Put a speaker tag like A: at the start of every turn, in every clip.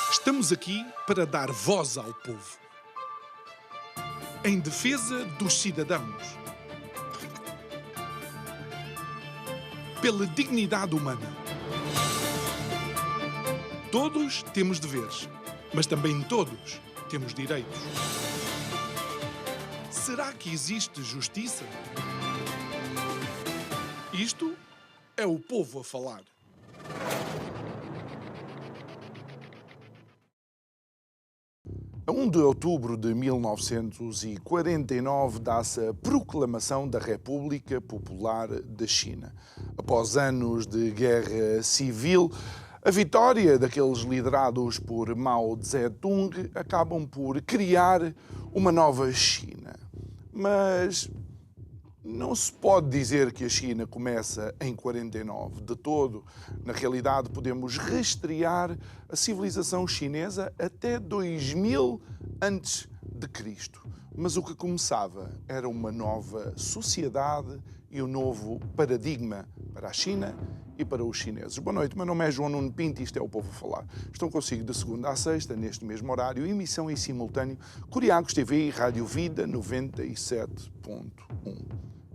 A: Estamos aqui para dar voz ao povo, em defesa dos cidadãos, pela dignidade humana. Todos temos deveres, mas também todos temos direitos. Será que existe justiça? Isto é o povo a falar.
B: A 1 de outubro de 1949 dá-se a Proclamação da República Popular da China. Após anos de guerra civil, a vitória daqueles liderados por Mao Tse-tung acabam por criar uma nova China. Mas não se pode dizer que a China começa em 49, de todo. Na realidade, podemos rastrear a civilização chinesa até 2000 a.C. Mas o que começava era uma nova sociedade e um novo paradigma para a China e para os chineses. Boa noite, meu nome é João Nuno Pinto e isto é o Povo a Falar. Estão consigo de segunda a sexta, neste mesmo horário, emissão em simultâneo, Curiacos TV e Rádio Vida 97.1.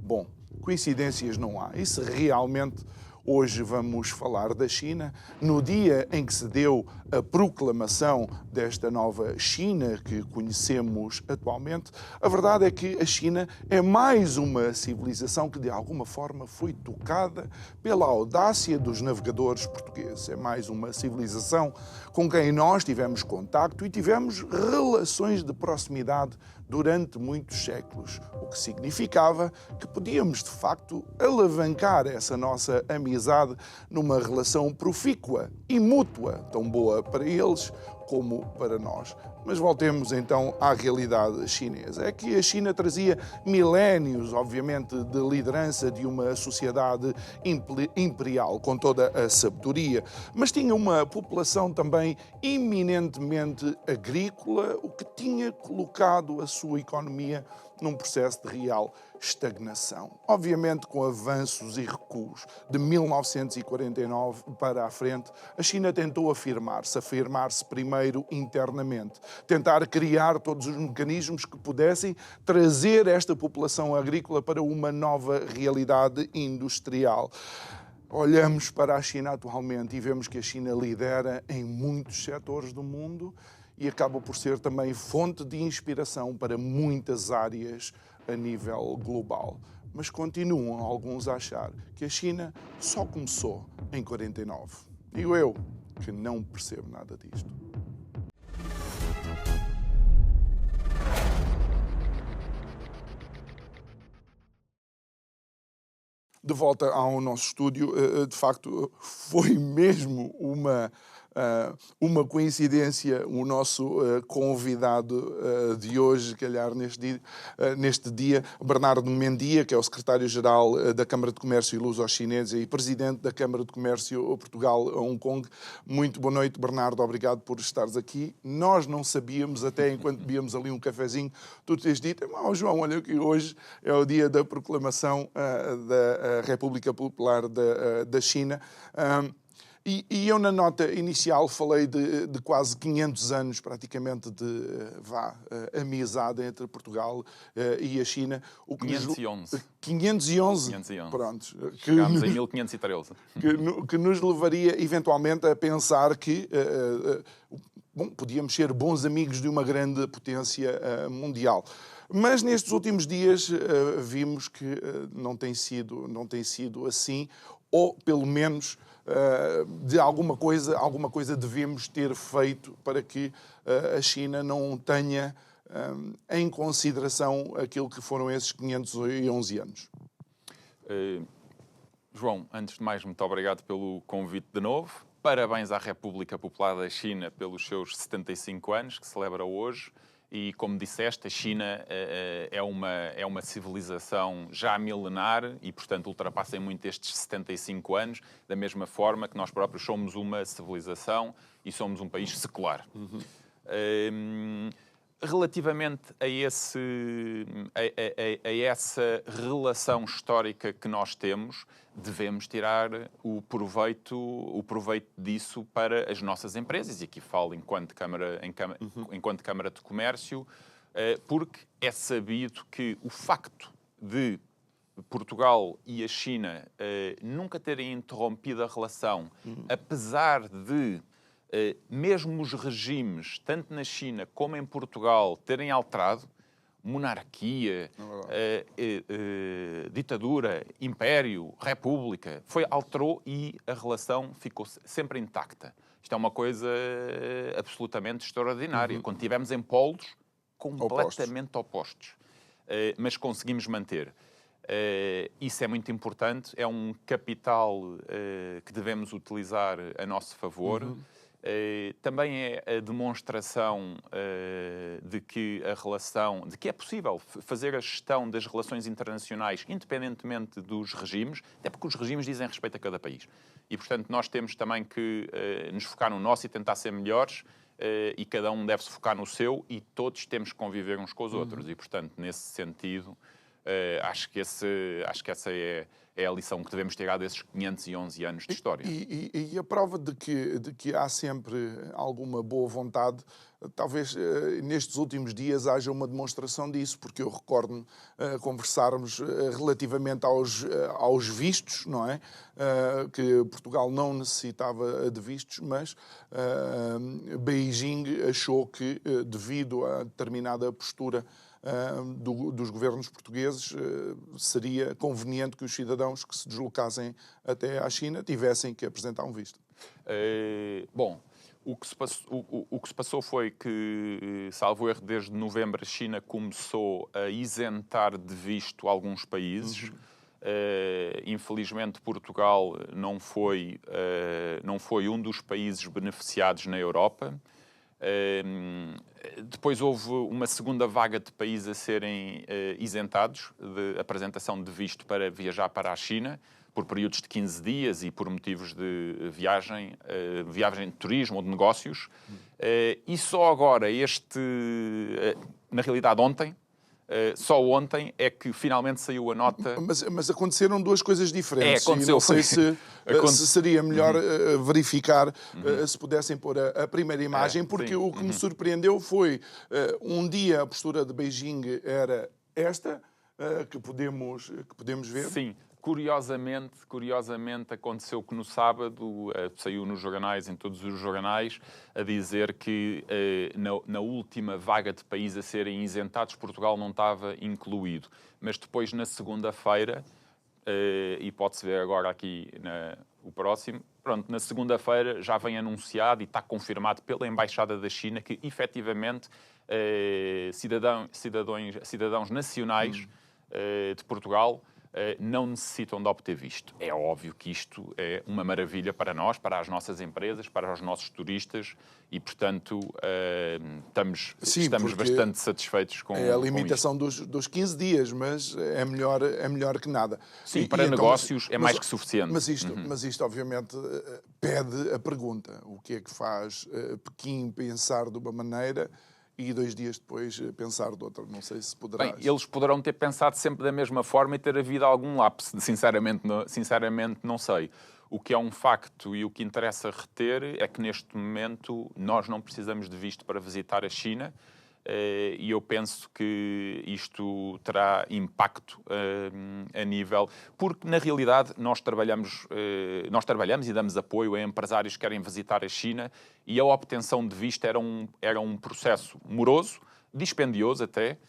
B: Bom, coincidências não há. E se realmente hoje vamos falar da China, no dia em que se deu a proclamação desta nova China que conhecemos atualmente, a verdade é que a China é mais uma civilização que de alguma forma foi tocada pela audácia dos navegadores portugueses. É mais uma civilização com quem nós tivemos contacto e tivemos relações de proximidade durante muitos séculos, o que significava que podíamos, de facto, alavancar essa nossa amizade numa relação profícua e mútua, tão boa para eles como para nós. Mas voltemos então à realidade chinesa. É que a China trazia milénios, obviamente, de liderança de uma sociedade imperial, com toda a sabedoria, mas tinha uma população também eminentemente agrícola, o que tinha colocado a sua economia num processo de real estagnação. Obviamente, com avanços e recuos de 1949 para a frente, a China tentou afirmar-se primeiro internamente, tentar criar todos os mecanismos que pudessem trazer esta população agrícola para uma nova realidade industrial. Olhamos para a China atualmente e vemos que a China lidera em muitos setores do mundo e acaba por ser também fonte de inspiração para muitas áreas a nível global. Mas continuam alguns a achar que a China só começou em 49. Digo eu que não percebo nada disto. De volta ao nosso estúdio, de facto, foi mesmo uma coincidência o nosso convidado de hoje, calhar neste dia, Bernardo Mendia, que é o secretário-geral da Câmara de Comércio Luso-Chinesa e presidente da Câmara de Comércio Portugal-Hong Kong. Muito boa noite, Bernardo, obrigado por estares aqui. Nós não sabíamos, até enquanto bebíamos ali um cafezinho, tu tens dito, João, olha que hoje é o dia da proclamação da República Popular da China. E eu, na nota inicial, falei de quase 500 anos, praticamente, de amizade entre Portugal e a China.
C: 511.
B: 511?
C: 511.
B: Pronto.
C: Chegámos em 1513.
B: Que nos levaria, eventualmente, a pensar que podíamos ser bons amigos de uma grande potência mundial. Mas nestes últimos dias vimos que não tem sido assim, ou pelo menos de alguma coisa devemos ter feito para que a China não tenha em consideração aquilo que foram esses 511 anos.
C: João, antes de mais, muito obrigado pelo convite de novo. Parabéns à República Popular da China pelos seus 75 anos, que celebra hoje. E, como disseste, a China é uma civilização já milenar e, portanto, ultrapassa em muito estes 75 anos, da mesma forma que nós próprios somos uma civilização e somos um país secular. Relativamente a essa relação histórica que nós temos, devemos tirar o proveito disso para as nossas empresas. E aqui falo enquanto Câmara de Comércio, porque é sabido que o facto de Portugal e a China nunca terem interrompido a relação, apesar de mesmo os regimes, tanto na China como em Portugal, terem alterado, monarquia, ditadura, império, república, alterou e a relação ficou sempre intacta. Isto é uma coisa absolutamente extraordinária. Quando estivemos em polos completamente opostos. Mas conseguimos manter. Isso é muito importante, é um capital que devemos utilizar a nosso favor. Também é a demonstração de que é possível fazer a gestão das relações internacionais independentemente dos regimes, até porque os regimes dizem respeito a cada país. E, portanto, nós temos também que nos focar no nosso e tentar ser melhores, e cada um deve se focar no seu e todos temos que conviver uns com os outros. E, portanto, nesse sentido, acho que essa é a lição que devemos tirar desses 511 anos de história.
B: E a prova de que há sempre alguma boa vontade, talvez nestes últimos dias haja uma demonstração disso, porque eu recordo-me conversarmos relativamente aos vistos, não é? Que Portugal não necessitava de vistos, mas Beijing achou que, devido a determinada postura dos governos portugueses, seria conveniente que os cidadãos que se deslocassem até à China tivessem que apresentar um visto.
C: O que se passou foi que, salvo erro, desde novembro a China começou a isentar de visto alguns países. Infelizmente, Portugal não foi um dos países beneficiados na Europa. Depois houve uma segunda vaga de países a serem isentados de apresentação de visto para viajar para a China, por períodos de 15 dias e por motivos de viagem de turismo ou de negócios. E só agora, na realidade ontem, só ontem é que finalmente saiu a nota...
B: Mas aconteceram duas coisas diferentes.
C: Aconteceu.
B: E não sei se seria melhor verificar se pudessem pôr a primeira imagem, porque o que me surpreendeu foi, um dia a postura de Beijing era esta, que podemos ver.
C: Sim. Curiosamente aconteceu que no sábado saiu nos jornais, em todos os jornais, a dizer que na última vaga de países a serem isentados, Portugal não estava incluído. Mas depois, na segunda-feira, e pode-se ver agora aqui o próximo, na segunda-feira já vem anunciado e está confirmado pela Embaixada da China que, efetivamente, cidadãos nacionais de Portugal não necessitam de obter visto. É óbvio que isto é uma maravilha para nós, para as nossas empresas, para os nossos turistas e, portanto, estamos bastante satisfeitos com
B: a limitação dos 15 dias, mas é melhor que nada.
C: Sim, para negócios é mais que suficiente.
B: Mas isto, obviamente, pede a pergunta. O que é que faz Pequim pensar de uma maneira e 2 dias depois pensar de outra? Não sei se poderás.
C: Bem, eles poderão ter pensado sempre da mesma forma e ter havido algum lapso. Sinceramente não sei. O que é um facto e o que interessa reter é que neste momento nós não precisamos de visto para visitar a China, e eu penso que isto terá impacto a nível... Porque, na realidade, nós trabalhamos e damos apoio a empresários que querem visitar a China e a obtenção de visto era um processo moroso, dispendioso até,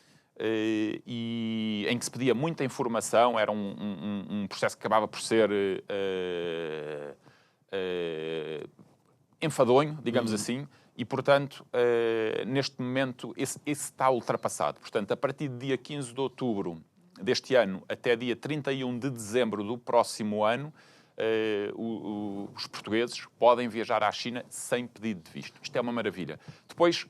C: e em que se pedia muita informação, era um processo que acabava por ser enfadonho, digamos assim. E, portanto, neste momento, esse está ultrapassado. Portanto, a partir do dia 15 de outubro deste ano até dia 31 de dezembro do próximo ano, os portugueses podem viajar à China sem pedido de visto. Isto é uma maravilha. Depois,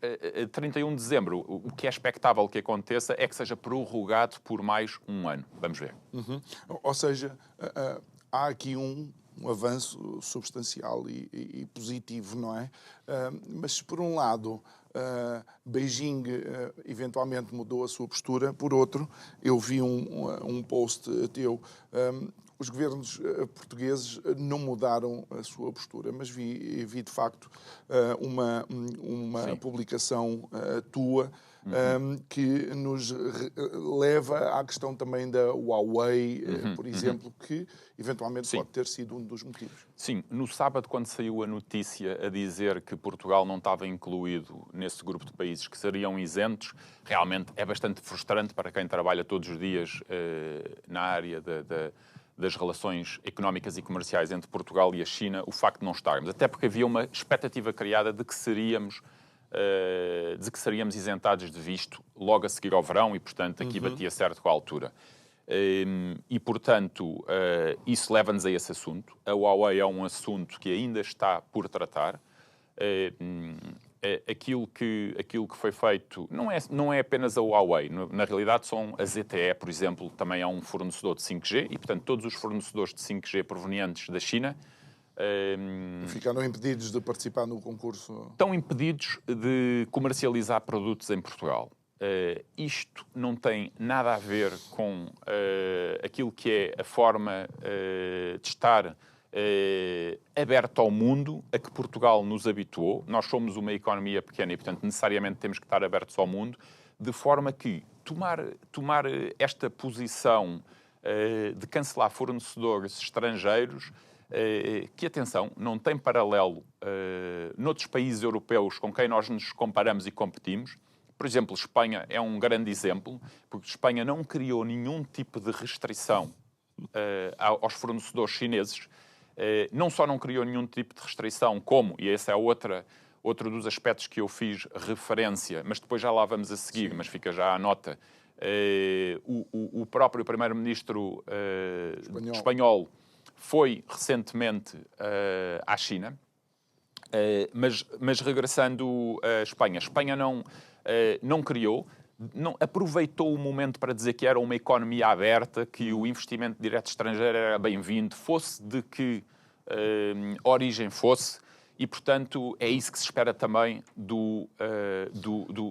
C: 31 de dezembro, o que é expectável que aconteça é que seja prorrogado por mais um ano. Vamos ver.
B: Ou seja, há aqui um avanço substancial e positivo, não é? Mas, por um lado, Beijing eventualmente mudou a sua postura, por outro, eu vi um post teu. Os governos portugueses não mudaram a sua postura, mas vi de facto uma publicação tua que nos leva à questão também da Huawei, por exemplo, que eventualmente pode ter sido um dos motivos.
C: Sim, no sábado, quando saiu a notícia a dizer que Portugal não estava incluído nesse grupo de países que seriam isentos, realmente é bastante frustrante para quem trabalha todos os dias na área das relações económicas e comerciais entre Portugal e a China, o facto de não estarmos. Até porque havia uma expectativa criada de que seríamos isentados de visto logo a seguir ao verão e, portanto, aqui batia certo com a altura. E, portanto, isso leva-nos a esse assunto. A Huawei é um assunto que ainda está por tratar. Aquilo que foi feito não é apenas a Huawei. Na realidade, são a ZTE, por exemplo, também é um fornecedor de 5G e, portanto, todos os fornecedores de 5G provenientes da China
B: ficaram impedidos de participar no concurso?
C: Estão impedidos de comercializar produtos em Portugal. Isto não tem nada a ver com aquilo que é a forma de estar aberto ao mundo a que Portugal nos habituou. Nós somos uma economia pequena e, portanto, necessariamente temos que estar abertos ao mundo, de forma que tomar esta posição de cancelar fornecedores estrangeiros, que, atenção, não tem paralelo noutros países europeus com quem nós nos comparamos e competimos. Por exemplo, Espanha é um grande exemplo, porque Espanha não criou nenhum tipo de restrição aos fornecedores chineses. Não só não criou nenhum tipo de restrição, como, e esse é outro dos aspectos que eu fiz referência, mas depois já lá vamos a seguir, mas fica já a nota, o próprio primeiro-ministro espanhol foi recentemente à China, mas regressando à Espanha. Espanha não criou, não aproveitou o momento para dizer que era uma economia aberta, que o investimento direto estrangeiro era bem-vindo, fosse de que origem fosse, e, portanto, é isso que se espera também do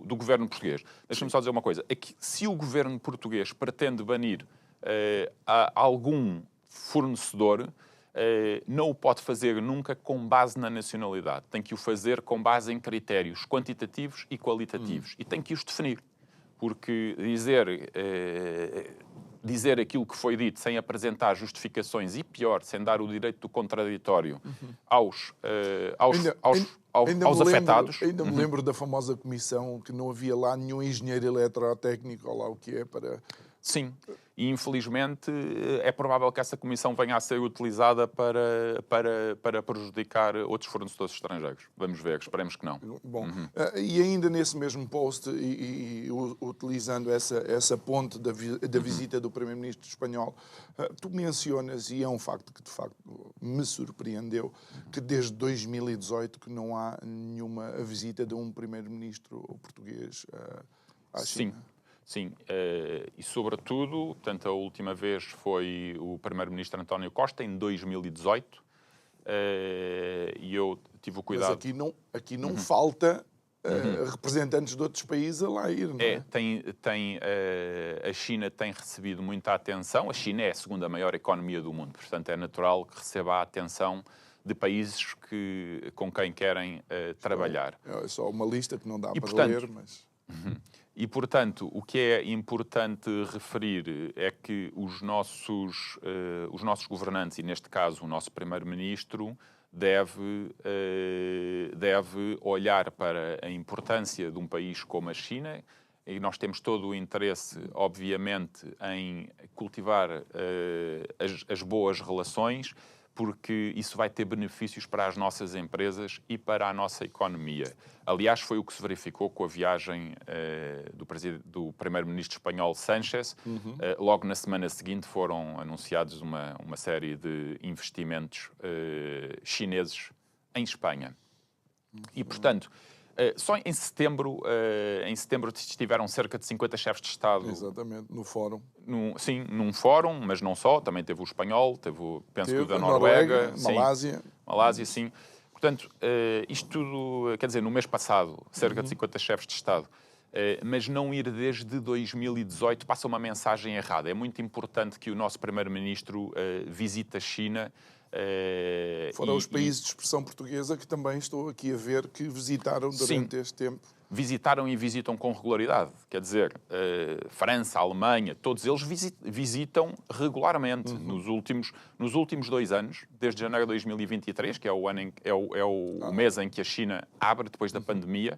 C: governo português. Deixa-me só dizer uma coisa. É que, se o governo português pretende banir algum fornecedor, não o pode fazer nunca com base na nacionalidade. Tem que o fazer com base em critérios quantitativos e qualitativos. E tem que os definir. Porque dizer aquilo que foi dito sem apresentar justificações e, pior, sem dar o direito do contraditório aos afetados.
B: Ainda me lembro da famosa comissão que não havia lá nenhum engenheiro eletrotécnico, ou lá o que é, para...
C: Sim, e infelizmente é provável que essa comissão venha a ser utilizada para prejudicar outros fornecedores estrangeiros. Vamos ver, esperemos que não.
B: Bom, e ainda nesse mesmo post, e utilizando essa ponte da visita do primeiro-ministro espanhol, tu mencionas, e é um facto que de facto me surpreendeu, que desde 2018 que não há nenhuma visita de um primeiro-ministro português à China.
C: Sim, e sobretudo, portanto, a última vez foi o primeiro-ministro António Costa, em 2018, e eu tive o cuidado...
B: Mas aqui não falta representantes de outros países a lá ir, não é?
C: A China tem recebido muita atenção. A China é a segunda maior economia do mundo, portanto é natural que receba a atenção de países com quem querem trabalhar.
B: É só uma lista que não dá para ler, mas...
C: E, portanto, o que é importante referir é que os nossos governantes, e neste caso o nosso primeiro-ministro, deve olhar para a importância de um país como a China, e nós temos todo o interesse, obviamente, em cultivar as boas relações, porque isso vai ter benefícios para as nossas empresas e para a nossa economia. Aliás, foi o que se verificou com a viagem do primeiro-ministro espanhol Sánchez. Logo na semana seguinte foram anunciados uma série de investimentos chineses em Espanha. E, portanto, Só em setembro estiveram cerca de 50 chefes de Estado.
B: Exatamente, no fórum.
C: Sim, num fórum, mas não só. Também teve o espanhol, penso que o da Noruega. Malásia, sim. Portanto, isto tudo, quer dizer, no mês passado, cerca de 50 chefes de Estado. Mas não ir desde 2018 passa uma mensagem errada. É muito importante que o nosso Primeiro-Ministro visite a China.
B: Fora os países de expressão portuguesa que também estou aqui a ver que visitaram durante este tempo.
C: Visitaram e visitam com regularidade. Quer dizer, França, Alemanha, todos eles visitam regularmente. Nos últimos 2 anos, desde janeiro de 2023, que é o mês em que a China abre depois da pandemia,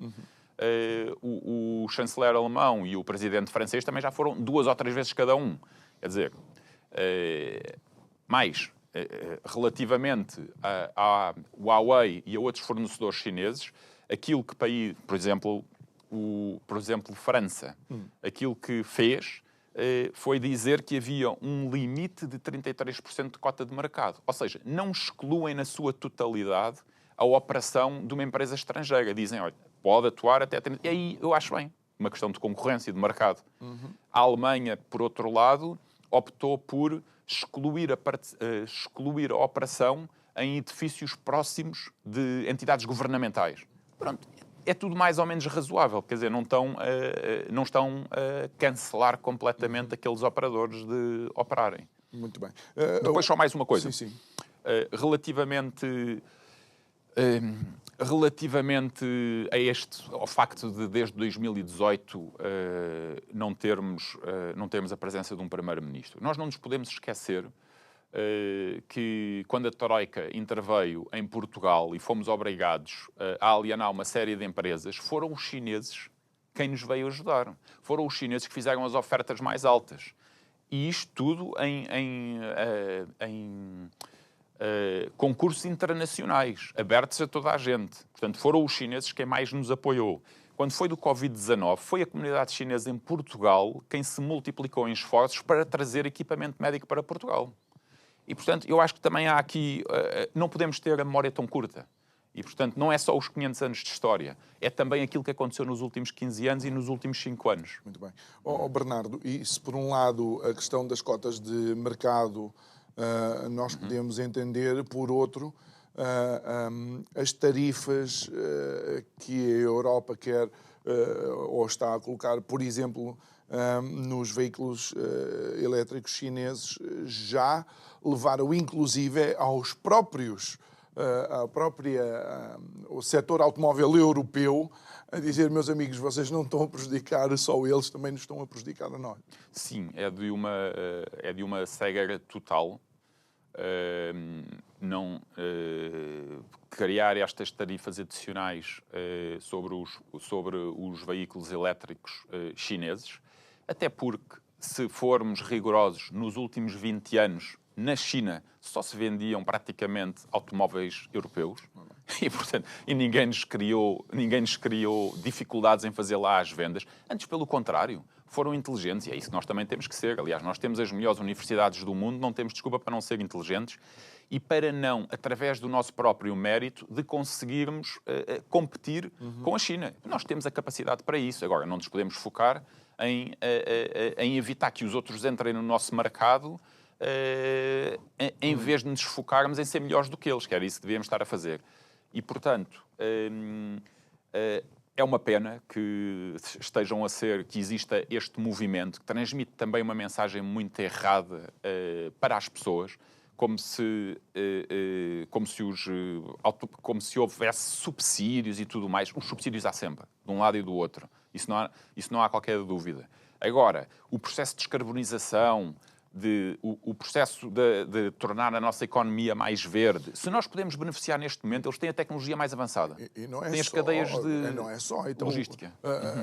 C: o chanceler alemão e o presidente francês também já foram 2 ou 3 vezes cada um. Quer dizer, relativamente à Huawei e a outros fornecedores chineses, aquilo que por exemplo, França, aquilo que fez foi dizer que havia um limite de 33% de cota de mercado. Ou seja, não excluem na sua totalidade a operação de uma empresa estrangeira. Dizem, olha, pode atuar até 30%. E aí eu acho bem, uma questão de concorrência e de mercado. A Alemanha, por outro lado, optou por excluir a operação em edifícios próximos de entidades governamentais. Pronto, é tudo mais ou menos razoável. Quer dizer, não estão a cancelar completamente aqueles operadores de operarem.
B: Muito bem.
C: Depois só mais uma coisa.
B: Sim.
C: Relativamente ao facto de desde 2018 não termos a presença de um primeiro-ministro, nós não nos podemos esquecer que quando a Troika interveio em Portugal e fomos obrigados a alienar uma série de empresas, foram os chineses quem nos veio ajudar. Foram os chineses que fizeram as ofertas mais altas. E isto tudo em concursos internacionais, abertos a toda a gente. Portanto, foram os chineses quem mais nos apoiou. Quando foi do Covid-19, foi a comunidade chinesa em Portugal quem se multiplicou em esforços para trazer equipamento médico para Portugal. E, portanto, eu acho que também há aqui... não podemos ter a memória tão curta. E, portanto, não é só os 500 anos de história. É também aquilo que aconteceu nos últimos 15 anos e nos últimos 5 anos.
B: Muito bem. Bernardo, e se por um lado a questão das cotas de mercado nós podemos entender, por outro, as tarifas que a Europa quer ou está a colocar, por exemplo, nos veículos elétricos chineses, já levaram inclusive aos próprios o setor automóvel europeu a dizer, meus amigos, vocês não estão a prejudicar só eles, também nos estão a prejudicar a nós.
C: Sim, é de uma cegueira total. Criar estas tarifas adicionais sobre os veículos elétricos chineses, até porque, se formos rigorosos, nos últimos 20 anos, na China, só se vendiam praticamente automóveis europeus e ninguém nos criou dificuldades em fazer lá as vendas. Antes, pelo contrário, foram inteligentes e é isso que nós também temos que ser. Aliás, nós temos as melhores universidades do mundo, não temos desculpa para não ser inteligentes e para não, através do nosso próprio mérito, de conseguirmos competir com a China. Nós temos a capacidade para isso. Agora, não nos podemos focar em evitar que os outros entrem no nosso mercado em vez de nos focarmos em ser melhores do que eles, que era isso que devíamos estar a fazer. E, portanto, é uma pena que que exista este movimento, que transmite também uma mensagem muito errada para as pessoas, como se houvesse subsídios e tudo mais. Os subsídios há sempre, de um lado e do outro. Isso não há qualquer dúvida. Agora, o processo de descarbonização, o processo de tornar a nossa economia mais verde. Se nós podemos beneficiar neste momento, eles têm a tecnologia mais avançada.
B: E não é
C: têm as
B: só,
C: cadeias de
B: não é só. Então,
C: logística.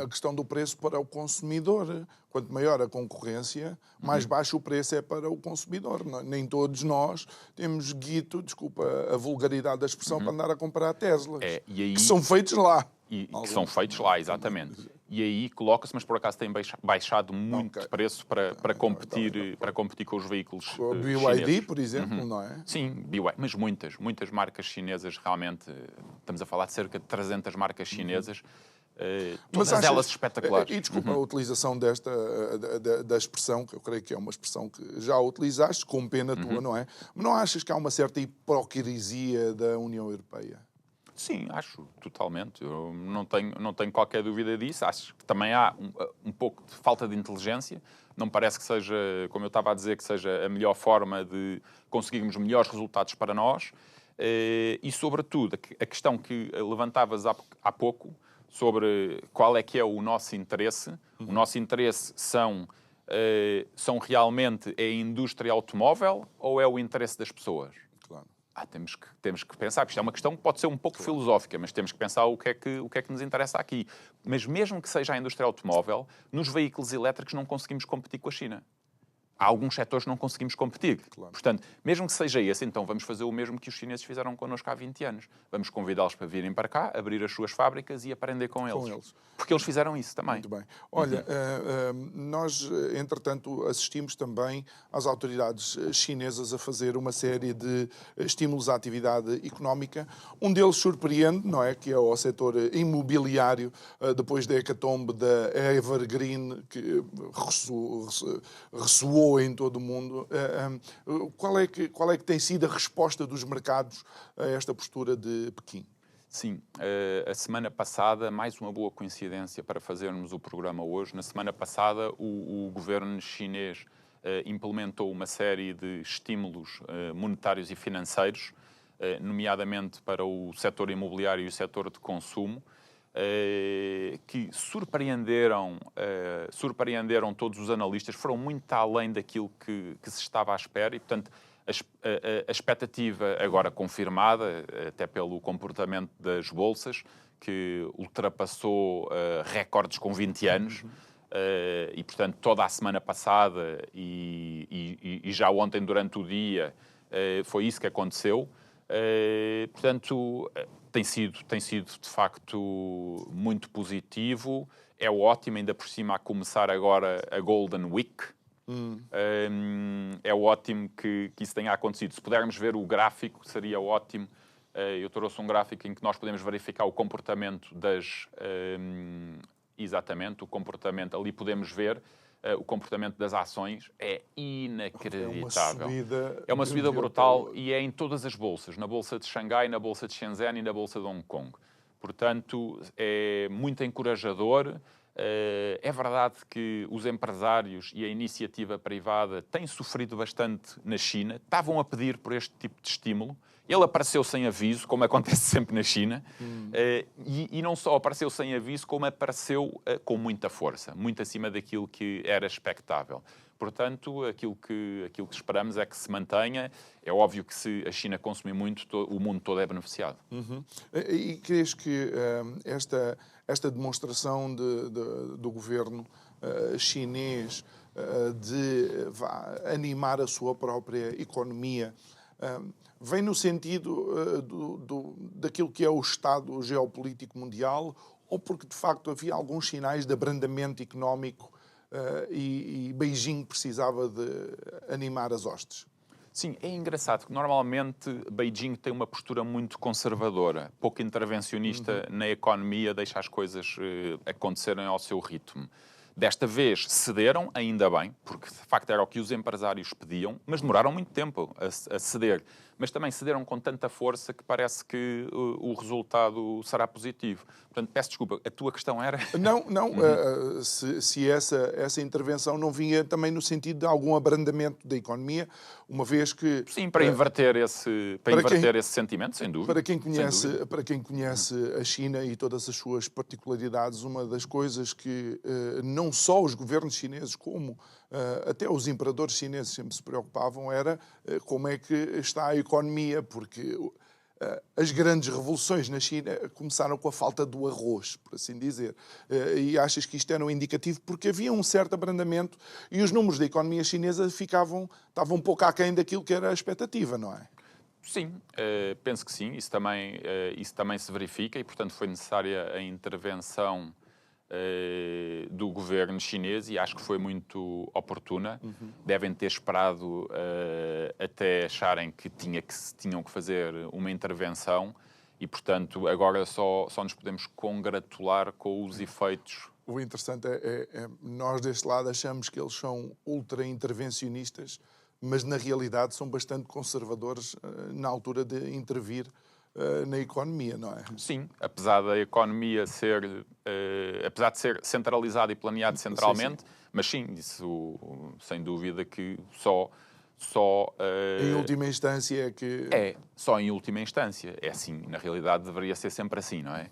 B: A questão do preço para o consumidor. Quanto maior a concorrência, mais baixo o preço é para o consumidor. Nem todos nós temos guito, desculpa a vulgaridade da expressão, para andar a comprar Teslas.
C: E aí,
B: que são feitos lá.
C: Que são feitos lá, exatamente. e aí coloca-se, mas por acaso tem baixado muito de preço para competir com os veículos
B: O BYD,
C: chineses.
B: por exemplo, não é?
C: Sim, BYD, mas muitas marcas chinesas, realmente, estamos a falar de cerca de 300 marcas chinesas, todas elas espetaculares.
B: E desculpa a utilização da expressão, que eu creio que é uma expressão que já utilizaste, com pena tua, não é? Mas não achas que há uma certa hipocrisia da União Europeia?
C: Sim, acho, totalmente. Eu não tenho qualquer dúvida disso. Acho que também há um pouco de falta de inteligência. Não me parece que seja, como eu estava a dizer, que seja a melhor forma de conseguirmos melhores resultados para nós. E, sobretudo, a questão que levantavas há pouco, sobre qual é que é o nosso interesse. O nosso interesse são realmente a indústria automóvel ou é o interesse das pessoas?
B: Claro.
C: Temos que pensar, porque isto é uma questão que pode ser um pouco filosófica, mas temos que pensar o que é que nos interessa aqui. Mas mesmo que seja a indústria automóvel, nos veículos elétricos não conseguimos competir com a China. Há alguns setores que não conseguimos competir.
B: Claro.
C: Portanto, mesmo que seja esse, então vamos fazer o mesmo que os chineses fizeram connosco há 20 anos. Vamos convidá-los para virem para cá, abrir as suas fábricas e aprender com eles. Porque eles fizeram isso também.
B: Muito bem. Olha, nós, entretanto, assistimos também às autoridades chinesas a fazer uma série de estímulos à atividade económica. Um deles surpreende, não é? Que é o setor imobiliário, depois da hecatombe da Evergreen, que ressoou em todo o mundo. Qual é que tem sido a resposta dos mercados a esta postura de Pequim?
C: Sim, a semana passada, mais uma boa coincidência para fazermos o programa hoje, na semana passada o governo chinês implementou uma série de estímulos monetários e financeiros, nomeadamente para o setor imobiliário e o setor de consumo, que surpreenderam todos os analistas, foram muito além daquilo que se estava à espera e, portanto, a expectativa agora confirmada, até pelo comportamento das bolsas, que ultrapassou recordes com 20 anos, e, portanto, toda a semana passada e já ontem durante o dia foi isso que aconteceu. Portanto, tem sido de facto muito positivo. É ótimo, ainda por cima, a começar agora a Golden Week. É ótimo que isso tenha acontecido. Se pudermos ver o gráfico, seria ótimo. Eu trouxe um gráfico em que nós podemos verificar o comportamento exatamente, o comportamento. Ali podemos ver o comportamento das ações. É inacreditável. É uma subida brutal e é em todas as bolsas. Na bolsa de Xangai, na bolsa de Shenzhen e na bolsa de Hong Kong. Portanto, é muito encorajador. É verdade que os empresários e a iniciativa privada têm sofrido bastante na China, estavam a pedir por este tipo de estímulo. Ele apareceu sem aviso, como acontece sempre na China, e não só apareceu sem aviso, como apareceu com muita força, muito acima daquilo que era expectável. Portanto, aquilo que esperamos é que se mantenha. É óbvio que se a China consumir muito, o mundo todo é beneficiado.
B: E crees que esta demonstração do governo chinês de animar a sua própria economia vem no sentido daquilo que é o estado geopolítico mundial, ou porque de facto havia alguns sinais de abrandamento económico e Beijing precisava de animar as hostes?
C: Sim, é engraçado que normalmente Beijing tem uma postura muito conservadora, pouco intervencionista na economia, deixa as coisas acontecerem ao seu ritmo. Desta vez cederam, ainda bem, porque de facto era o que os empresários pediam, mas demoraram muito tempo a ceder. Mas também cederam com tanta força que parece que o resultado será positivo. Portanto, peço desculpa, a tua questão era...
B: Não. Se essa intervenção não vinha também no sentido de algum abrandamento da economia, uma vez que...
C: Sim, para inverter esse sentimento, sem dúvida.
B: Para quem conhece a China e todas as suas particularidades, uma das coisas que não só os governos chineses, como até os imperadores chineses sempre se preocupavam, era como é que está a economia, porque as grandes revoluções na China começaram com a falta do arroz, por assim dizer. E achas que isto era um indicativo? Porque havia um certo abrandamento e os números da economia chinesa estavam um pouco aquém daquilo que era a expectativa, não é?
C: Sim, penso que sim. Isso também se verifica e, portanto, foi necessária a intervenção do governo chinês e acho que foi muito oportuna. Devem ter esperado até acharem que tinham que fazer uma intervenção e, portanto, agora só nos podemos congratular com os efeitos.
B: O interessante é nós deste lado achamos que eles são ultra-intervencionistas, mas na realidade são bastante conservadores na altura de intervir na economia, não é?
C: Sim, apesar da economia apesar de ser centralizada e planeado centralmente, mas sim, isso sem dúvida que só
B: em última instância é que...
C: só em última instância. É assim, na realidade deveria ser sempre assim, não é?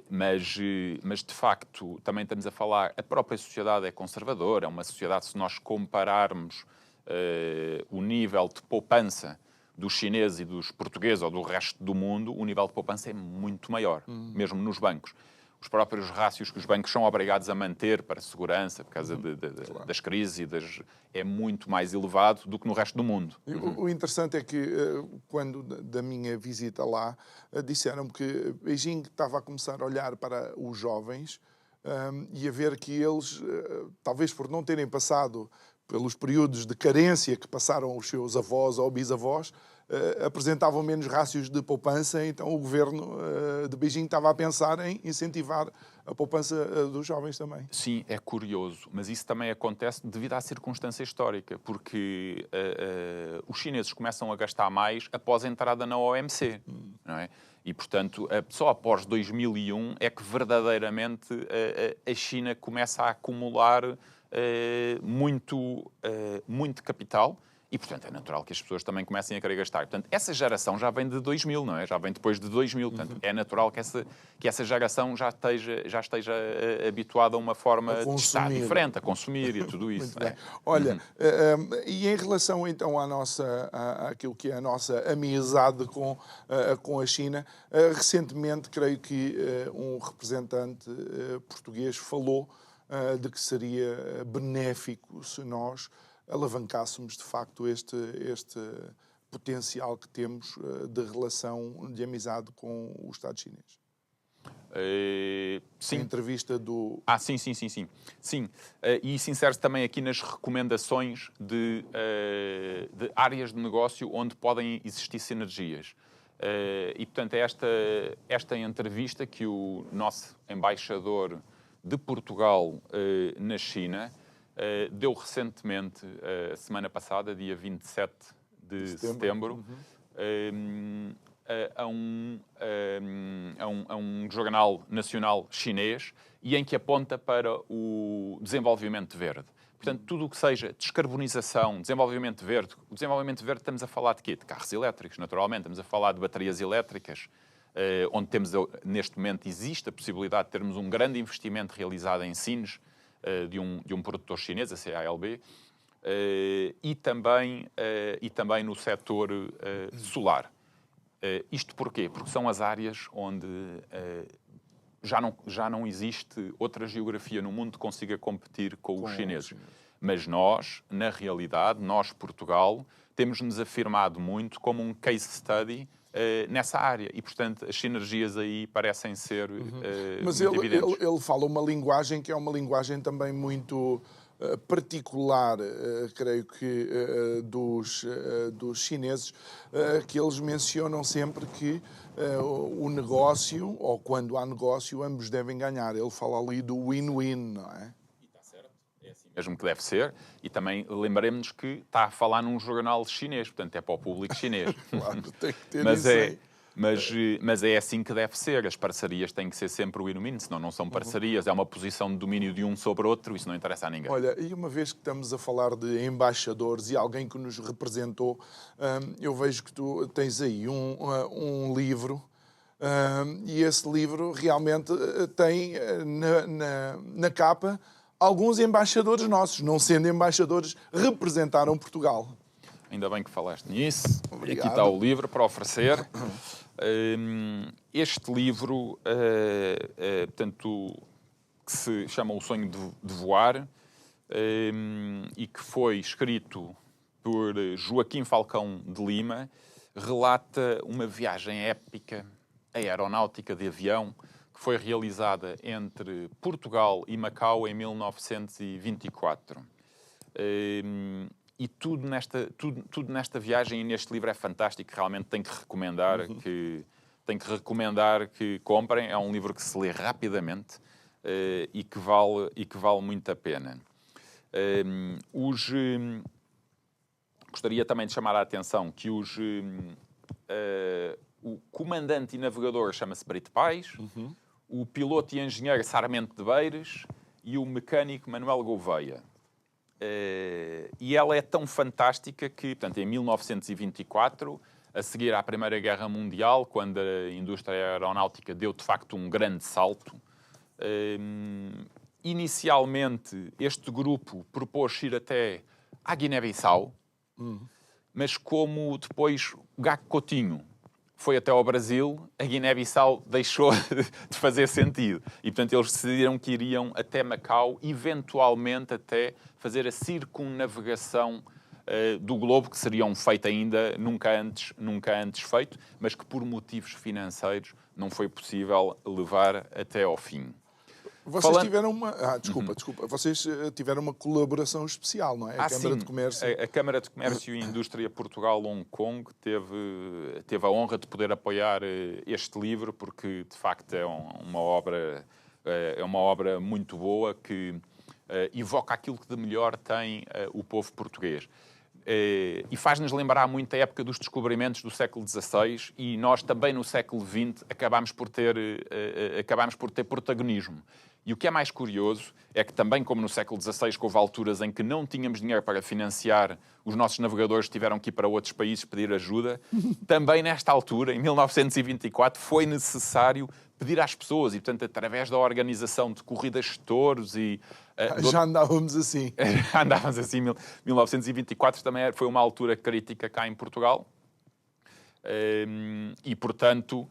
C: Mas de facto também estamos a falar, a própria sociedade é conservadora, é uma sociedade, se nós compararmos o nível de poupança dos chineses e dos portugueses ou do resto do mundo, o nível de poupança é muito maior, mesmo nos bancos. Os próprios rácios que os bancos são obrigados a manter para segurança, por causa das crises, é muito mais elevado do que no resto do mundo.
B: O interessante é que, quando da minha visita lá, disseram-me que Beijing estava a começar a olhar para os jovens e a ver que eles, talvez por não terem passado pelos períodos de carência que passaram os seus avós ou bisavós, apresentavam menos rácios de poupança, então o governo de Beijing estava a pensar em incentivar a poupança dos jovens também.
C: Sim, é curioso, mas isso também acontece devido à circunstância histórica, porque os chineses começam a gastar mais após a entrada na OMC, não é? E, portanto, só após 2001 é que verdadeiramente a China começa a acumular muito capital e, portanto, é natural que as pessoas também comecem a querer gastar. Portanto, essa geração já vem de 2000, não é? Já vem depois de 2000. Portanto, é natural que essa geração já esteja habituada a uma forma de estar diferente, a consumir e tudo isso.
B: Muito bem. Olha, e em relação então àquilo que é a nossa amizade com a China, recentemente creio que um representante português falou de que seria benéfico se nós alavancássemos de facto este potencial que temos de relação de amizade com o Estado chinês.
C: Sim.
B: A entrevista do...
C: Sim. Sim. E isso insere-se também aqui nas recomendações de áreas de negócio onde podem existir sinergias. E, portanto, é esta entrevista que o nosso embaixador de Portugal na China deu recentemente, a semana passada, dia 27 de setembro, a um jornal nacional chinês e em que aponta para o desenvolvimento verde. Portanto, tudo o que seja descarbonização, desenvolvimento verde, o desenvolvimento verde estamos a falar de quê? De carros elétricos, naturalmente, estamos a falar de baterias elétricas, onde temos, neste momento, existe a possibilidade de termos um grande investimento realizado em Sines, de um produtor chinês, a CALB, e também no setor solar. Isto porquê? Porque são as áreas onde já não existe outra geografia no mundo que consiga competir com os chineses. Mas nós, na realidade, Portugal, temos-nos afirmado muito como um case study nessa área. E, portanto, as sinergias aí parecem ser
B: Mas
C: muito evidentes.
B: ele fala uma linguagem que é uma linguagem também muito particular, creio que, dos chineses, que eles mencionam sempre que o negócio, ou quando há negócio, ambos devem ganhar. Ele fala ali do win-win, não é?
C: Mesmo que deve ser, e também lembremos-nos que está a falar num jornal chinês, portanto é para o público chinês.
B: Claro, tem que ter
C: mas,
B: isso
C: mas é assim que deve ser, as parcerias têm que ser sempre o win-win, senão não são parcerias, é uma posição de domínio de um sobre outro, isso não interessa a ninguém.
B: Olha, e uma vez que estamos a falar de embaixadores e alguém que nos representou, eu vejo que tu tens aí um livro, e esse livro realmente tem na capa alguns embaixadores nossos, não sendo embaixadores, representaram Portugal.
C: Ainda bem que falaste nisso.
B: Obrigado.
C: Aqui está o livro para oferecer. Este livro, portanto, que se chama O Sonho de Voar, e que foi escrito por Joaquim Falcão de Lima, relata uma viagem épica aeronáutica de avião que foi realizada entre Portugal e Macau em 1924. E tudo nesta viagem e neste livro é fantástico, realmente tenho que recomendar que comprem. É um livro que se lê rapidamente e que vale muito a pena. Gostaria também de chamar a atenção que o comandante e navegador chama-se Brito Pais, o piloto e engenheiro Sarmento de Beires e o mecânico Manuel Gouveia. E ela é tão fantástica que, portanto, em 1924, a seguir à Primeira Guerra Mundial, quando a indústria aeronáutica deu de facto um grande salto, inicialmente este grupo propôs ir até à Guiné-Bissau, mas como depois o Gago Coutinho foi até ao Brasil, a Guiné-Bissau deixou de fazer sentido. E, portanto, eles decidiram que iriam até Macau, eventualmente até fazer a circunnavegação do globo, que seria um feito ainda nunca antes feito, mas que por motivos financeiros não foi possível levar até ao fim.
B: Vocês tiveram uma... desculpa. Vocês tiveram uma colaboração especial, não é? A Câmara de Comércio...
C: A Câmara de Comércio e Indústria Portugal-Hong Kong teve a honra de poder apoiar este livro, porque, de facto, é uma obra muito boa que evoca aquilo que de melhor tem o povo português. E faz-nos lembrar muito a época dos descobrimentos do século XVI, e nós também no século XX acabámos por ter protagonismo. E o que é mais curioso é que também, como no século XVI, que houve alturas em que não tínhamos dinheiro para financiar, os nossos navegadores tiveram que ir para outros países pedir ajuda, também nesta altura, em 1924, foi necessário pedir às pessoas, e portanto, através da organização de corridas de touros e...
B: Já andávamos assim.
C: Andávamos assim. 1924 também foi uma altura crítica cá em Portugal. E, portanto,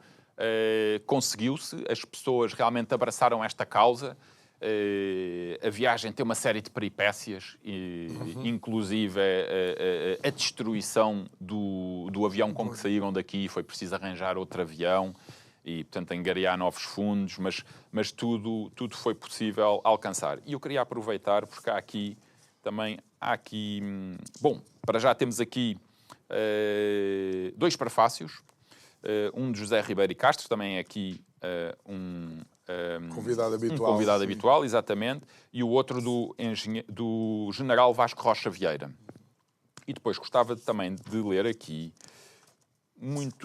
C: conseguiu-se. As pessoas realmente abraçaram esta causa. A viagem tem uma série de peripécias, inclusive a destruição do avião com que saíram daqui. Foi preciso arranjar outro avião e, portanto, angariar novos fundos, mas tudo foi possível alcançar. E eu queria aproveitar, porque há aqui... Bom, para já temos aqui 2 prefácios. Um de José Ribeiro e Castro, também é aqui
B: convidado
C: habitual, exatamente. E o outro do general Vasco Rocha Vieira. E depois gostava também de ler aqui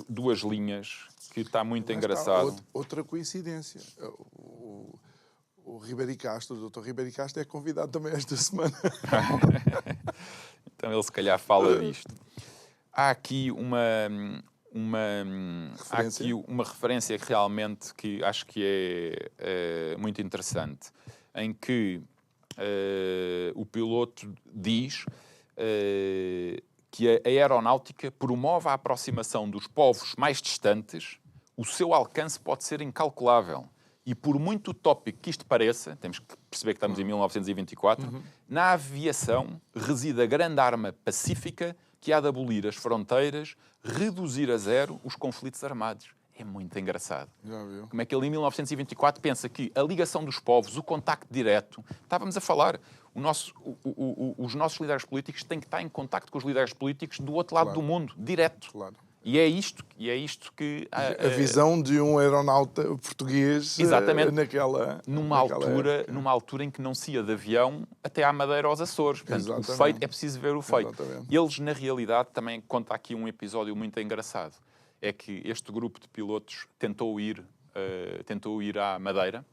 C: 2 linhas, que está muito engraçado.
B: Outra coincidência. O Ribeiro e Castro, o Dr. Ribeiro e Castro é convidado também esta semana.
C: Então ele se calhar fala disto. Há aqui uma referência que realmente que acho que é muito interessante, em que o piloto diz que a aeronáutica promove a aproximação dos povos mais distantes. O seu alcance pode ser incalculável. E por muito utópico que isto pareça, temos que perceber que estamos em 1924, na aviação reside a grande arma pacífica que há de abolir as fronteiras, reduzir a zero os conflitos armados. É muito engraçado.
B: Já viu?
C: Como é que ele, em 1924, pensa que a ligação dos povos, o contacto direto... Estávamos a falar, os nossos líderes políticos têm que estar em contacto com os líderes políticos do outro lado do mundo, direto.
B: Claro.
C: E é isto que...
B: A visão de um aeronauta português
C: exatamente,
B: numa
C: altura em que não se ia de avião até à Madeira aos Açores. Portanto, o feito, é preciso ver o feito.
B: Exatamente.
C: Eles, na realidade, também conta aqui um episódio muito engraçado. É que este grupo de pilotos tentou ir à Madeira,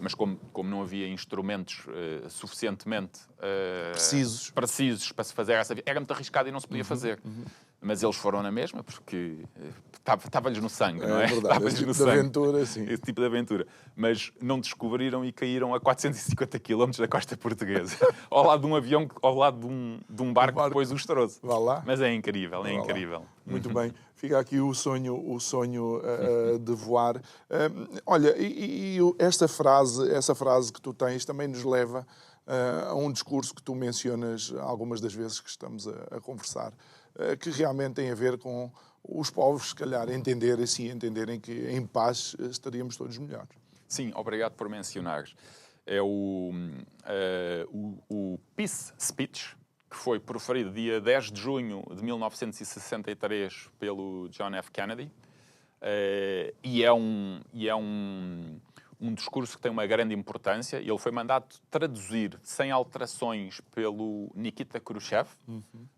C: mas como não havia instrumentos suficientemente precisos para se fazer essa viagem, era muito arriscado e não se podia fazer. Mas eles foram na mesma, porque estava-lhes no sangue, não é?
B: Verdade, esse tipo de aventura, sim.
C: Esse tipo de aventura. Mas não descobriram e caíram a 450 km da costa portuguesa, ao lado de um avião, ao lado de um barco que depois os trouxe.
B: Vá lá.
C: Mas é incrível, é incrível.
B: Muito bem. Fica aqui o sonho de voar. Olha, essa frase que tu tens também nos leva a um discurso que tu mencionas algumas das vezes que estamos a conversar, que realmente tem a ver com os povos, se calhar, entenderem que em paz estaríamos todos melhores.
C: Sim, obrigado por mencionares. É o Peace Speech, que foi proferido dia 10 de junho de 1963 pelo John F. Kennedy. E é um discurso que tem uma grande importância. Ele foi mandado traduzir sem alterações pelo Nikita Khrushchev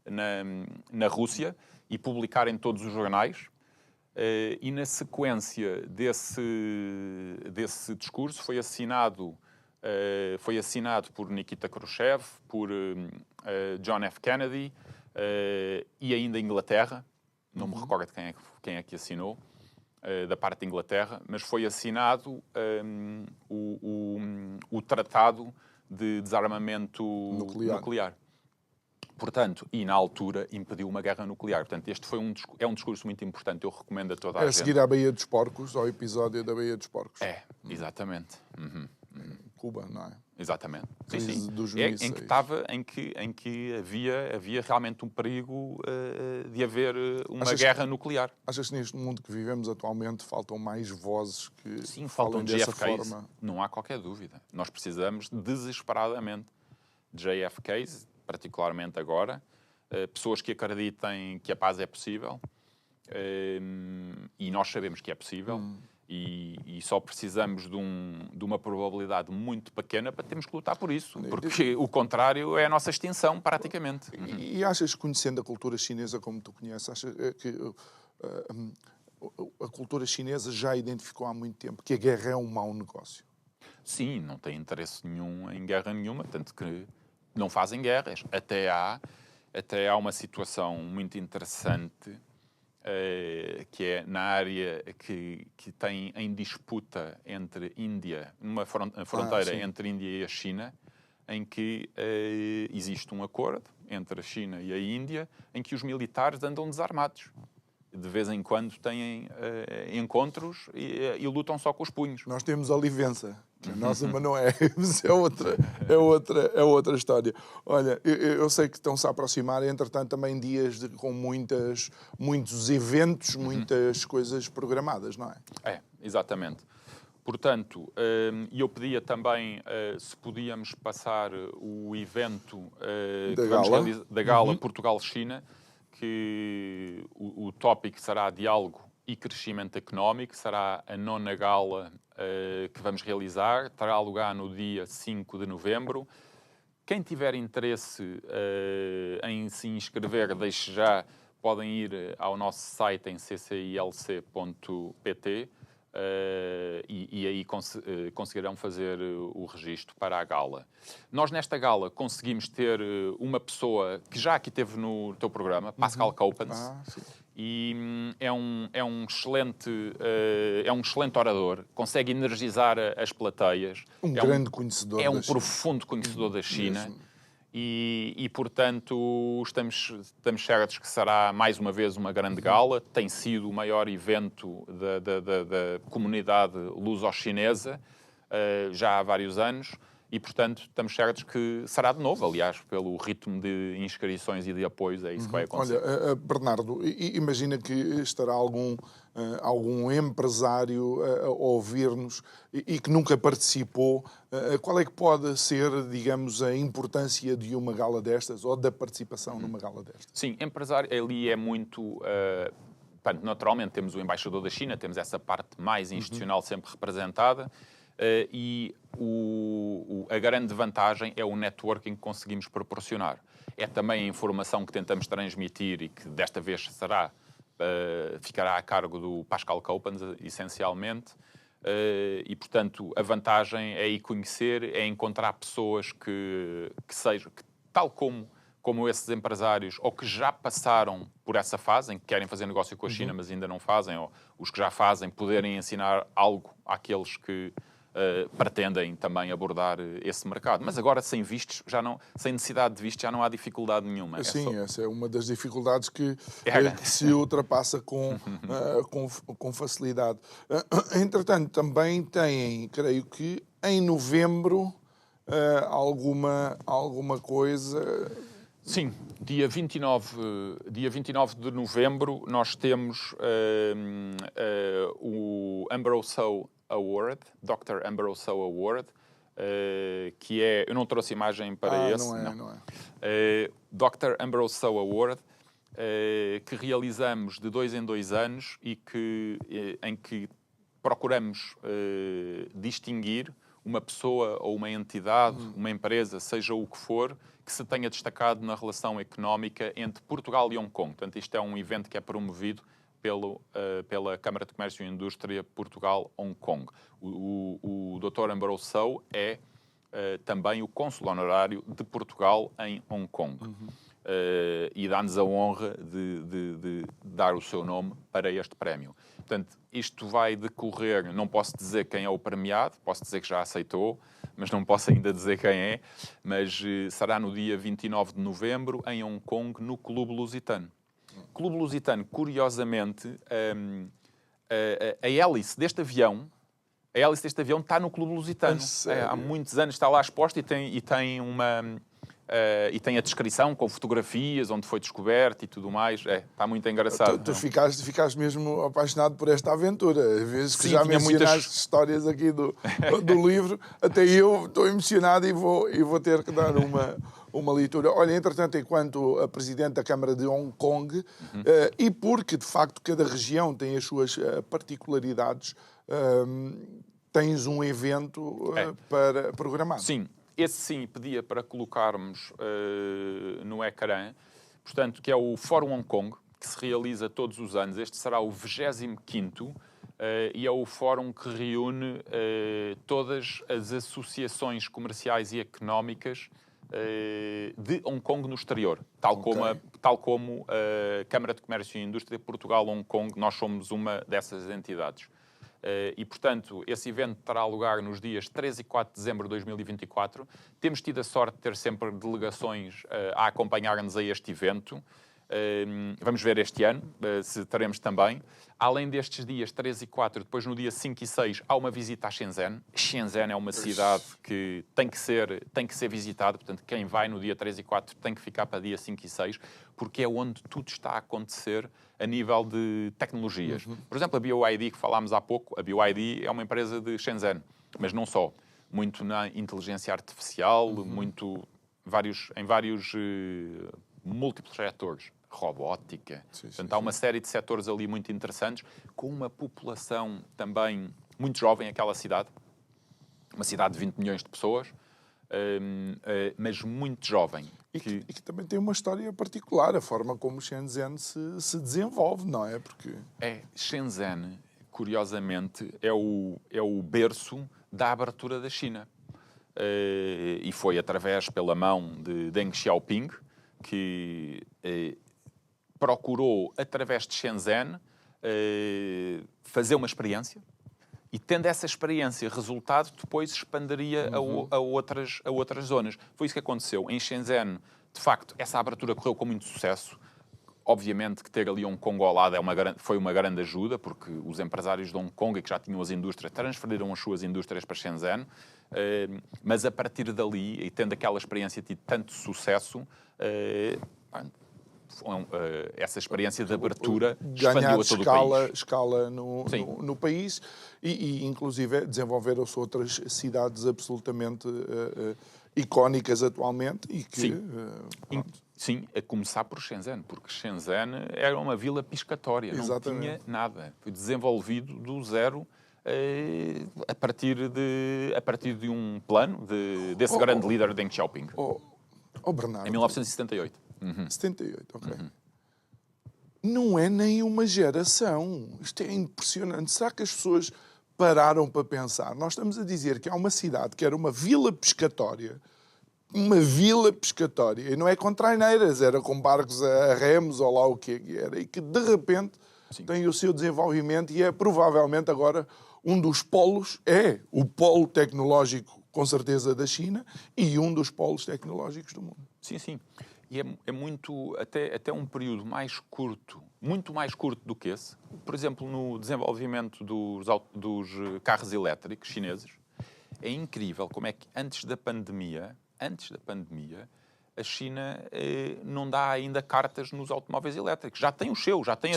C: na Rússia e publicar em todos os jornais. E na sequência desse discurso foi assinado por Nikita Khrushchev, por John F. Kennedy e ainda Inglaterra. Não me recordo de quem é que assinou, da parte da Inglaterra, mas foi assinado o Tratado de Desarmamento Nuclear. Portanto, e na altura impediu uma guerra nuclear. Portanto, este é um discurso muito importante. Eu recomendo a toda a gente.
B: É a seguir à Baía dos Porcos, ao episódio da Baía dos Porcos.
C: Exatamente.
B: Cuba, não é?
C: Exatamente.
B: Sim. Dos
C: em que havia realmente um perigo de haver uma guerra nuclear.
B: Achas que neste mundo que vivemos atualmente faltam mais vozes que
C: faltam
B: dessa
C: JFKs,
B: forma?
C: Não há qualquer dúvida. Nós precisamos desesperadamente de JFKs, particularmente agora, pessoas que acreditem que a paz é possível, e nós sabemos que é possível. E só precisamos de uma probabilidade muito pequena para termos que lutar por isso, porque o contrário é a nossa extinção, praticamente.
B: E achas, conhecendo a cultura chinesa como tu conheces, achas que a cultura chinesa já identificou há muito tempo que a guerra é um mau negócio?
C: Sim, não tem interesse nenhum em guerra nenhuma, tanto que não fazem guerras. Até há uma situação muito interessante, que é na área que tem em disputa entre Índia, numa fronteira entre Índia e a China, em que existe um acordo entre a China e a Índia em que os militares andam desarmados. De vez em quando têm encontros e lutam só com os punhos.
B: Nós temos a Olivença, que a nossa, mas não é. É outra história. Olha, eu sei que estão-se a aproximar, entretanto, também dias com muitos eventos, muitas coisas programadas, não é?
C: Exatamente. Portanto, eu pedia também se podíamos passar o evento da Gala Portugal-China, que o tópico será diálogo e crescimento económico, será a 9ª gala que vamos realizar, terá lugar no dia 5 de novembro. Quem tiver interesse em se inscrever, desde já, podem ir ao nosso site em ccilc.pt e aí conseguirão fazer o registro para a gala. Nós, nesta gala, conseguimos ter uma pessoa que já aqui esteve no teu programa, Pascal Coppens, e é um excelente orador, consegue energizar as plateias.
B: Grande conhecedor
C: É um profundo conhecedor da China. E, portanto, estamos certos que será, mais uma vez, uma grande gala. Tem sido o maior evento da comunidade luso-chinesa já há vários anos. E, portanto, estamos certos que será de novo, aliás, pelo ritmo de inscrições e de apoios, é isso que vai acontecer.
B: Olha, Bernardo, imagina que estará algum empresário a ouvir-nos e que nunca participou. Qual é que pode ser, digamos, a importância de uma gala destas ou da participação numa gala destas?
C: Sim, empresário ali é muito... naturalmente temos o embaixador da China, temos essa parte mais institucional sempre representada, e a grande vantagem é o networking que conseguimos proporcionar. É também a informação que tentamos transmitir e que desta vez ficará a cargo do Pascal Coppens, essencialmente. E, portanto, a vantagem é ir conhecer, é encontrar pessoas que tal como esses empresários, ou que já passaram por essa fase, em que querem fazer negócio com a China, mas ainda não fazem, ou os que já fazem, poderem ensinar algo àqueles que pretendem também abordar esse mercado. Mas agora, sem necessidade de visto, já não há dificuldade nenhuma.
B: Sim, essa é uma das dificuldades que se ultrapassa com facilidade. Entretanto, também têm, creio que, em novembro, alguma coisa...
C: Sim, dia 29 de novembro nós temos o Ambrose Award, Dr. Ambrose Award, que é... Eu não trouxe imagem para esse.
B: Não é.
C: Dr. Ambrose Award, que realizamos de 2 em 2 anos e em que procuramos distinguir uma pessoa ou uma entidade, uma empresa, seja o que for, que se tenha destacado na relação económica entre Portugal e Hong Kong. Portanto, isto é um evento que é promovido pela Câmara de Comércio e Indústria Portugal-Hong Kong. O Dr. Ambrose é também o cônsul honorário de Portugal em Hong Kong. E dá-nos a honra de dar o seu nome para este prémio. Portanto, isto vai decorrer, não posso dizer quem é o premiado, posso dizer que já aceitou, mas não posso ainda dizer quem é, mas será no dia 29 de novembro, em Hong Kong, no Clube Lusitano. Clube Lusitano, curiosamente, a hélice deste avião está no Clube Lusitano. Há muitos anos está lá exposta e tem a descrição com fotografias, onde foi descoberto e tudo mais. Está muito engraçado.
B: Tu ficaste mesmo apaixonado por esta aventura. Às vezes que
C: Sim,
B: já
C: tinha
B: mencionaste histórias aqui do livro, até eu estou emocionado e vou ter que dar uma leitura. Olha, entretanto, enquanto a Presidente da Câmara de Hong Kong, e porque, de facto, cada região tem as suas particularidades, tens um evento para programado.
C: Sim. Esse sim pedia para colocarmos no ecrã, portanto, que é o Fórum Hong Kong, que se realiza todos os anos. Este será o 25º e é o fórum que reúne todas as associações comerciais e económicas de Hong Kong no exterior, tal como a Câmara de Comércio e Indústria Portugal-Hong Kong. Nós somos uma dessas entidades. E, portanto, esse evento terá lugar nos dias 3 e 4 de dezembro de 2024. Temos tido a sorte de ter sempre delegações a acompanhar-nos a este evento. Vamos ver este ano se teremos também. Além destes dias 3 e 4, depois no dia 5 e 6, há uma visita a Shenzhen. Shenzhen é uma cidade que tem que ser visitada. Portanto, quem vai no dia 3 e 4 tem que ficar para dia 5 e 6, porque é onde tudo está a acontecer a nível de tecnologias. Por exemplo, a BYD, que falámos há pouco, a BYD é uma empresa de Shenzhen, mas não só. Muito na inteligência artificial, em vários múltiplos setores. Robótica. Portanto, há uma série de setores ali muito interessantes, com uma população também muito jovem, aquela cidade. Uma cidade de 20 milhões de pessoas, mas muito jovem.
B: E que também tem uma história particular, a forma como Shenzhen se desenvolve, não é?
C: Shenzhen, curiosamente, é o berço da abertura da China. E foi pela mão de Deng Xiaoping, que procurou, através de Shenzhen, fazer uma experiência. E tendo essa experiência resultado, depois expandiria a outras zonas. Foi isso que aconteceu. Em Shenzhen, de facto, essa abertura correu com muito sucesso. Obviamente que ter ali Hong Kong ao lado foi uma grande ajuda, porque os empresários de Hong Kong, que já tinham as indústrias, transferiram as suas indústrias para Shenzhen. Mas a partir dali, e tendo aquela experiência tido tanto sucesso, essa experiência de abertura expandiu a todo o país.
B: Escala no país e inclusive desenvolveram-se outras cidades absolutamente icónicas atualmente e que...
C: Sim, a começar por Shenzhen, porque Shenzhen era uma vila piscatória, não tinha nada. Foi desenvolvido do zero a partir de um plano desse grande líder Deng Xiaoping.
B: Bernardo,
C: em 1978.
B: 78, ok. Não é nem uma geração. Isto é impressionante. Será que as pessoas pararam para pensar? Nós estamos a dizer que há uma cidade que era uma vila pescatória, e não é com traineiras, era com barcos a remos ou lá o que era, e que de repente tem o seu desenvolvimento e é provavelmente agora um dos polos, é o polo tecnológico com certeza da China e um dos polos tecnológicos do mundo.
C: Sim. E é muito, até um período mais curto, muito mais curto do que esse. Por exemplo, no desenvolvimento dos carros elétricos chineses, é incrível como é que antes da pandemia, a China não dá ainda cartas nos automóveis elétricos. Já tem os seus, já tem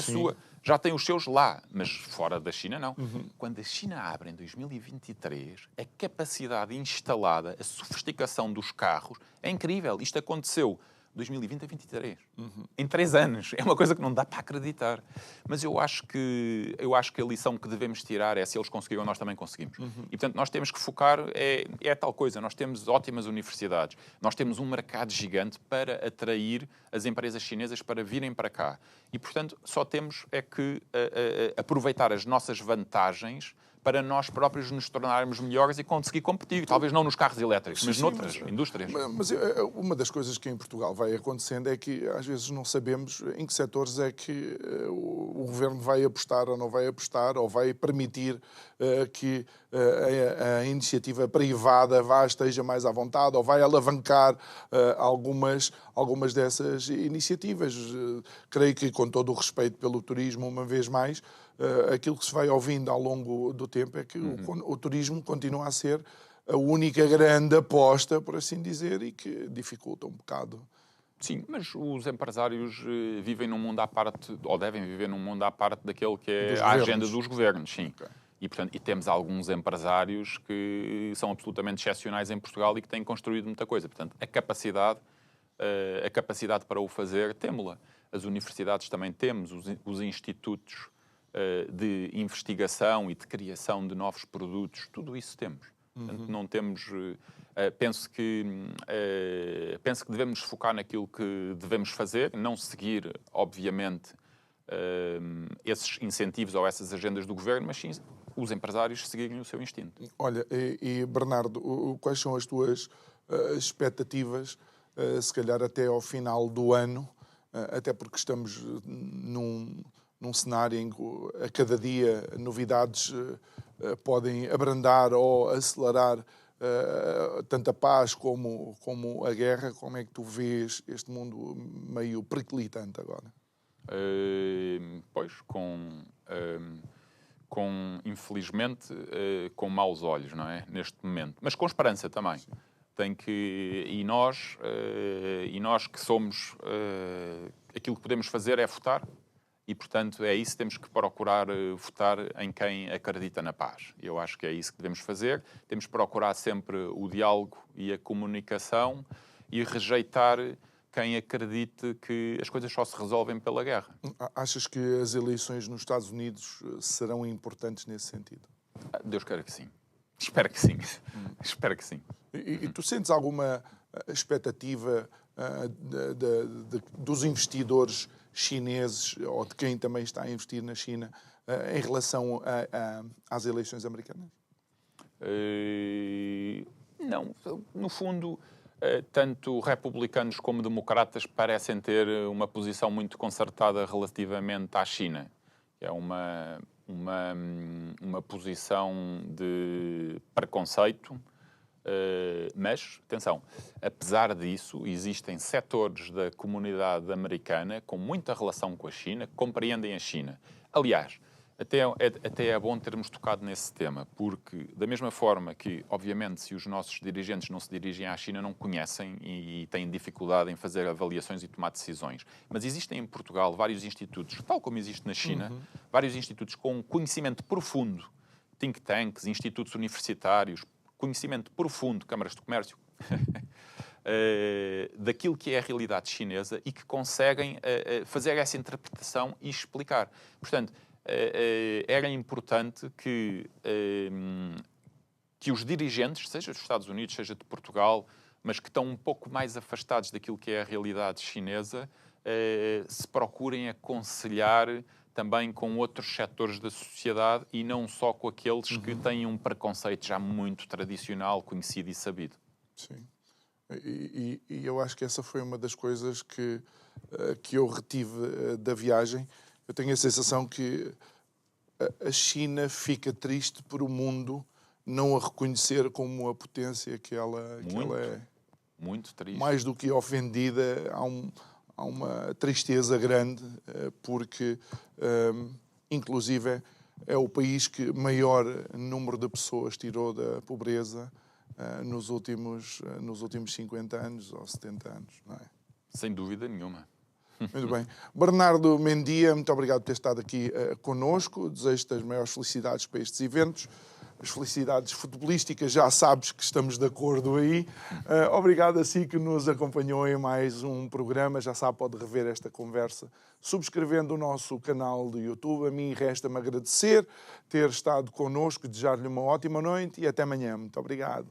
C: já tem os seus lá, mas fora da China não. Quando a China abre em 2023, a capacidade instalada, a sofisticação dos carros é incrível. Isto aconteceu 2020 a 23. Em 3 anos. É uma coisa que não dá para acreditar. Mas eu acho que a lição que devemos tirar é: se eles conseguiram, nós também conseguimos. E, portanto, nós temos que focar... É tal coisa. Nós temos ótimas universidades. Nós temos um mercado gigante para atrair as empresas chinesas para virem para cá. E, portanto, só temos é que aproveitar as nossas vantagens para nós próprios nos tornarmos melhores e conseguir competir. Talvez não nos carros elétricos, mas noutras indústrias.
B: Mas uma das coisas que em Portugal vai acontecendo é que às vezes não sabemos em que setores é que o governo vai apostar ou não vai apostar, ou vai permitir que a iniciativa privada esteja mais à vontade, ou vai alavancar algumas dessas iniciativas. Creio que, com todo o respeito pelo turismo, uma vez mais, aquilo que se vai ouvindo ao longo do tempo é que o turismo continua a ser a única grande aposta, por assim dizer, e que dificulta um bocado.
C: Sim, mas os empresários vivem num mundo à parte, ou devem viver num mundo à parte daquele que é a agenda dos governos, sim. Okay. E, portanto, temos alguns empresários que são absolutamente excepcionais em Portugal e que têm construído muita coisa. Portanto, a capacidade para o fazer, temos-la. As universidades também temos, os institutos de investigação e de criação de novos produtos, tudo isso temos. Portanto, não temos... Penso que devemos focar naquilo que devemos fazer, não seguir, obviamente, esses incentivos ou essas agendas do governo, mas sim os empresários seguirem o seu instinto.
B: Olha, e Bernardo, quais são as tuas expectativas, se calhar até ao final do ano, até porque estamos num cenário em que a cada dia novidades podem abrandar ou acelerar tanto a paz como a guerra. Como é que tu vês este mundo meio periclitante agora?
C: Pois, infelizmente, com maus olhos, não é? Neste momento. Mas com esperança também. Sim. E nós que somos... aquilo que podemos fazer é votar. E, portanto, é isso que temos que procurar votar em quem acredita na paz. Eu acho que é isso que devemos fazer. Temos que procurar sempre o diálogo e a comunicação e rejeitar quem acredite que as coisas só se resolvem pela guerra.
B: Achas que as eleições nos Estados Unidos serão importantes nesse sentido?
C: Deus queira que sim. Espero que sim. Espero que sim.
B: E tu sentes alguma expectativa dos investidores chineses, ou de quem também está a investir na China, em relação às eleições americanas?
C: Não. No fundo, tanto republicanos como democratas parecem ter uma posição muito concertada relativamente à China. É uma posição de preconceito. Mas, atenção, apesar disso, existem setores da comunidade americana com muita relação com a China, que compreendem a China. Aliás, até é bom termos tocado nesse tema, porque, da mesma forma que, obviamente, se os nossos dirigentes não se dirigem à China, não conhecem e têm dificuldade em fazer avaliações e tomar decisões. Mas existem em Portugal vários institutos, tal como existe na China, vários institutos com conhecimento profundo, think tanks, institutos universitários, conhecimento profundo, câmaras de comércio, daquilo que é a realidade chinesa e que conseguem fazer essa interpretação e explicar. Portanto, era importante que os dirigentes, seja dos Estados Unidos, seja de Portugal, mas que estão um pouco mais afastados daquilo que é a realidade chinesa, se procurem aconselhar também com outros setores da sociedade e não só com aqueles que têm um preconceito já muito tradicional, conhecido e sabido.
B: Sim. E eu acho que essa foi uma das coisas que eu retive da viagem. Eu tenho a sensação que a China fica triste por o mundo não a reconhecer como a potência que ela é.
C: Muito triste.
B: Mais do que ofendida, há uma tristeza grande, porque, inclusive, é o país que maior número de pessoas tirou da pobreza nos últimos 50 anos ou 70 anos, não é?
C: Sem dúvida nenhuma.
B: Muito bem. Bernardo Mendia, muito obrigado por ter estado aqui connosco. Desejo-te as maiores felicidades para estes eventos. As felicidades futebolísticas, já sabes que estamos de acordo aí. Obrigado a si que nos acompanhou em mais um programa. Já sabe, pode rever esta conversa subscrevendo o nosso canal do YouTube. A mim resta-me agradecer ter estado connosco, desejar-lhe uma ótima noite e até amanhã. Muito obrigado.